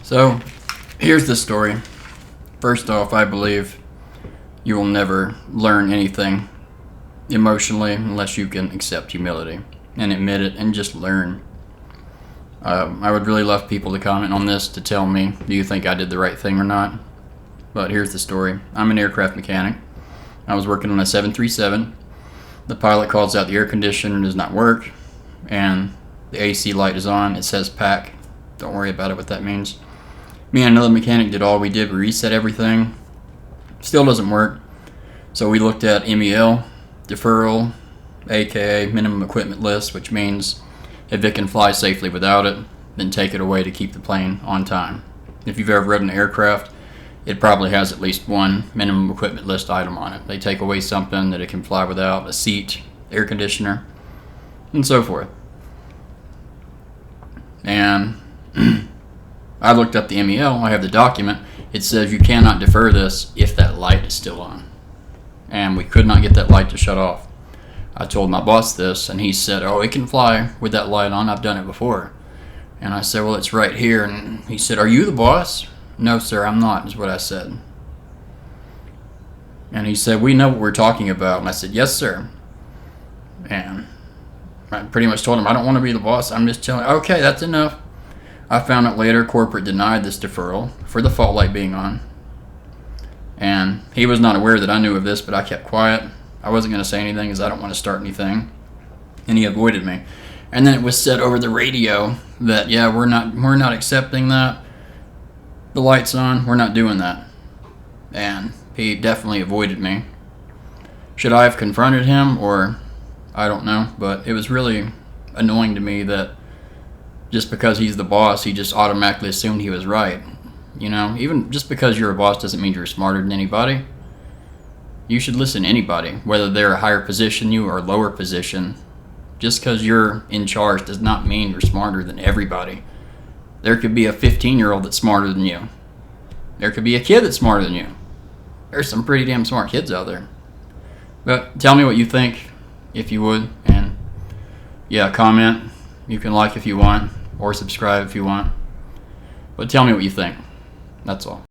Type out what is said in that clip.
So, here's the story. First off, I believe you will never learn anything emotionally unless you can accept humility and admit it and just learn. I would really love people to comment on this to tell me, do you think I did the right thing or not? But here's the story. I'm an aircraft mechanic. I was working on a 737. The pilot calls out the air conditioner does not work, and the AC light is on. It says pack. Don't worry about it, what that means. Me and another mechanic did all we did. We reset everything. Still doesn't work. So we looked at MEL, deferral, aka minimum equipment list, which means if it can fly safely without it, then take it away to keep the plane on time. If you've ever ridden an aircraft, it probably has at least one minimum equipment list item on it. They take away something that it can fly without, a seat, air conditioner, and so forth. And I looked up the MEL, I have the document. It says you cannot defer this if that light is still on. And we could not get that light to shut off. I told my boss this, and he said, oh, it can fly with that light on. I've done it before. And I said, well, it's right here. And he said, are you the boss? No, sir, I'm not, is what I said. And he said, we know what we're talking about. And I said, yes, sir. And I pretty much told him, I don't want to be the boss. I'm just telling, okay, that's enough. I found out later corporate denied this deferral for the fault light being on. And he was not aware that I knew of this, but I kept quiet. I wasn't going to say anything because I don't want to start anything. And he avoided me. And then it was said over the radio that, yeah, we're not accepting that. The light's on, we're not doing that. And he definitely avoided me. Should I have confronted him, or I don't know, but it was really annoying to me that just because he's the boss, he just automatically assumed he was right. You know, even just because you're a boss doesn't mean you're smarter than anybody. You should listen to anybody, whether they're a higher position than you or a lower position. Just because you're in charge does not mean you're smarter than everybody. There could be a 15-year-old that's smarter than you. There could be a kid that's smarter than you. There's some pretty damn smart kids out there. But tell me what you think, if you would. And yeah, comment. You can like if you want, or subscribe if you want. But tell me what you think. That's all.